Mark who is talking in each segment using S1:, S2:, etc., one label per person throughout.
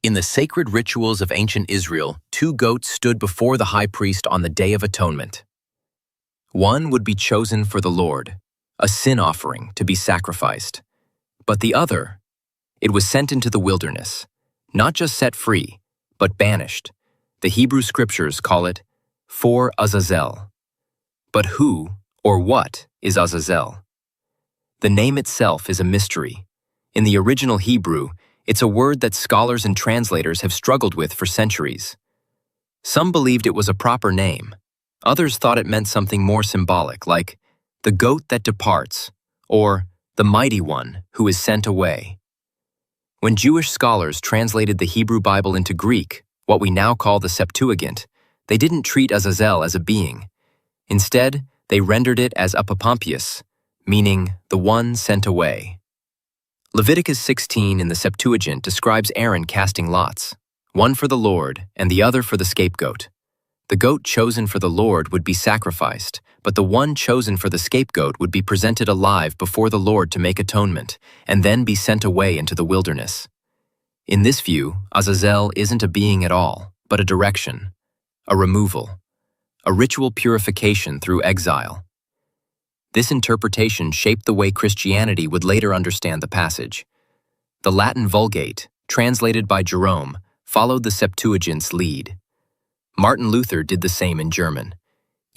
S1: In the sacred rituals of ancient Israel, two goats stood before the high priest on the Day of Atonement. One would be chosen for the Lord, a sin offering to be sacrificed. But the other, it was sent into the wilderness, not just set free, but banished. The Hebrew scriptures call it for Azazel. But who or what is Azazel? The name itself is a mystery. In the original Hebrew, it's a word that scholars and translators have struggled with for centuries. Some believed it was a proper name. Others thought it meant something more symbolic, like the goat that departs, or the mighty one who is sent away. When Jewish scholars translated the Hebrew Bible into Greek, what we now call the Septuagint, they didn't treat Azazel as a being. Instead, they rendered it as Apopampius, meaning the one sent away. Leviticus 16 in the Septuagint describes Aaron casting lots, one for the Lord and the other for the scapegoat. The goat chosen for the Lord would be sacrificed, but the one chosen for the scapegoat would be presented alive before the Lord to make atonement, and then be sent away into the wilderness. In this view, Azazel isn't a being at all, but a direction, a removal, a ritual purification through exile. This interpretation shaped the way Christianity would later understand the passage. The Latin Vulgate, translated by Jerome, followed the Septuagint's lead. Martin Luther did the same in German.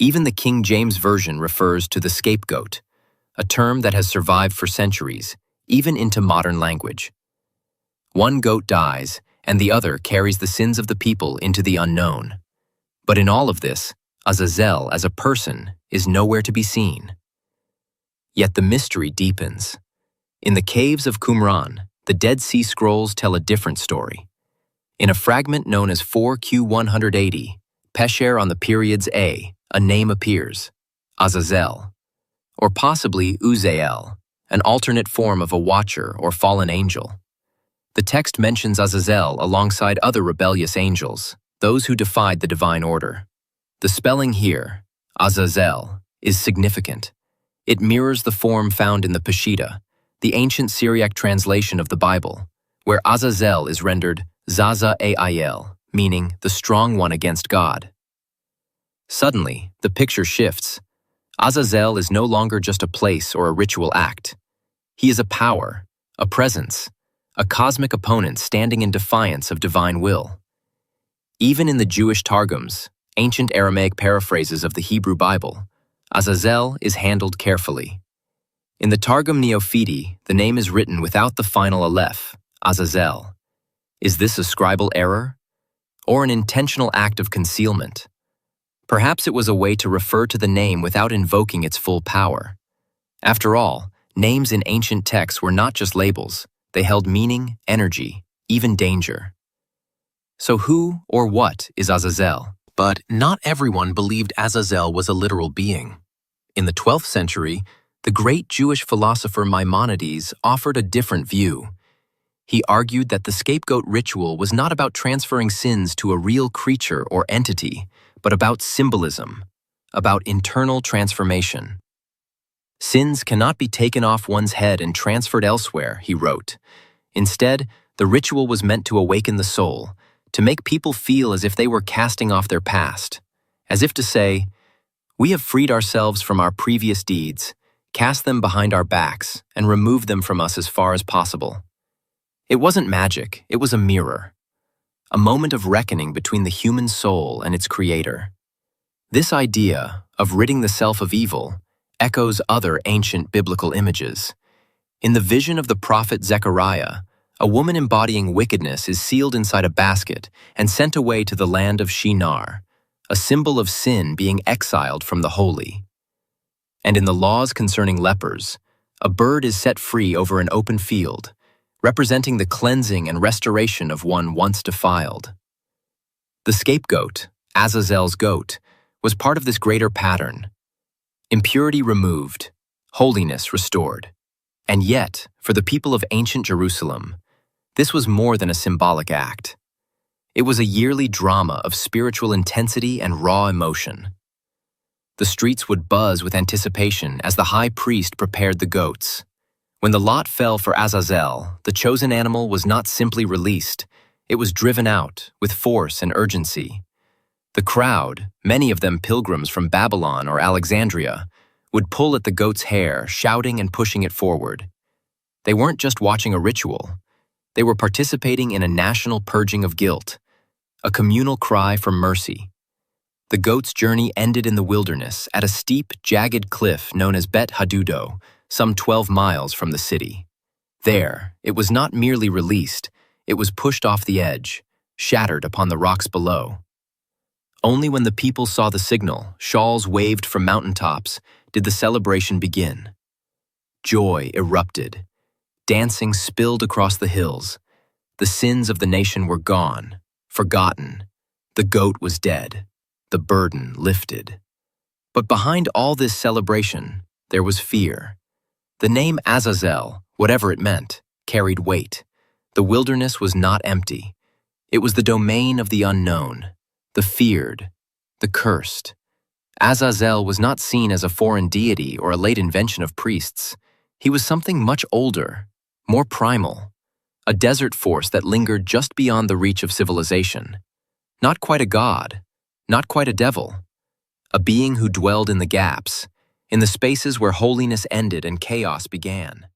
S1: Even the King James Version refers to the scapegoat, a term that has survived for centuries, even into modern language. One goat dies, and the other carries the sins of the people into the unknown. But in all of this, Azazel as a person is nowhere to be seen. Yet the mystery deepens. In the caves of Qumran, the Dead Sea Scrolls tell a different story. In a fragment known as 4Q180, Pesher on the periods A name appears, Azazel, or possibly Uzael, an alternate form of a watcher or fallen angel. The text mentions Azazel alongside other rebellious angels, those who defied the divine order. The spelling here, Azazel, is significant. It mirrors the form found in the Peshitta, the ancient Syriac translation of the Bible, where Azazel is rendered Zaza-Ail, meaning the strong one against God. Suddenly, the picture shifts. Azazel is no longer just a place or a ritual act. He is a power, a presence, a cosmic opponent standing in defiance of divine will. Even in the Jewish Targums, ancient Aramaic paraphrases of the Hebrew Bible, Azazel is handled carefully. In the Targum Neophiti, the name is written without the final aleph, Azazel. Is this a scribal error? Or an intentional act of concealment? Perhaps it was a way to refer to the name without invoking its full power. After all, names in ancient texts were not just labels. They held meaning, energy, even danger. So who or what is Azazel? But not everyone believed Azazel was a literal being. In the 12th century, the great Jewish philosopher Maimonides offered a different view. He argued that the scapegoat ritual was not about transferring sins to a real creature or entity, but about symbolism, about internal transformation. Sins cannot be taken off one's head and transferred elsewhere, he wrote. Instead, the ritual was meant to awaken the soul, to make people feel as if they were casting off their past, as if to say, we have freed ourselves from our previous deeds, cast them behind our backs, and removed them from us as far as possible. It wasn't magic, it was a mirror, a moment of reckoning between the human soul and its creator. This idea of ridding the self of evil echoes other ancient biblical images. In the vision of the prophet Zechariah, a woman embodying wickedness is sealed inside a basket and sent away to the land of Shinar, a symbol of sin being exiled from the holy. And in the laws concerning lepers, a bird is set free over an open field, representing the cleansing and restoration of one once defiled. The scapegoat, Azazel's goat, was part of this greater pattern. Impurity removed, holiness restored. And yet, for the people of ancient Jerusalem, this was more than a symbolic act. It was a yearly drama of spiritual intensity and raw emotion. The streets would buzz with anticipation as the high priest prepared the goats. When the lot fell for Azazel, the chosen animal was not simply released, It was driven out with force and urgency. The crowd, many of them pilgrims from Babylon or Alexandria, would pull at the goat's hair, shouting and pushing it forward. They weren't just watching a ritual. They were participating in a national purging of guilt, a communal cry for mercy. The goat's journey ended in the wilderness at a steep, jagged cliff known as Bet Hadudo, some 12 miles from the city. There, it was not merely released, it was pushed off the edge, shattered upon the rocks below. Only when the people saw the signal, shawls waved from mountaintops, did the celebration begin. Joy erupted. Dancing spilled across the hills. The sins of the nation were gone, forgotten. The goat was dead. The burden lifted. But behind all this celebration, there was fear. The name Azazel, whatever it meant, carried weight. The wilderness was not empty. It was the domain of the unknown, the feared, the cursed. Azazel was not seen as a foreign deity or a late invention of priests. He was something much older, more primal, a desert force that lingered just beyond the reach of civilization. Not quite a god, not quite a devil, a being who dwelled in the gaps, in the spaces where holiness ended and chaos began.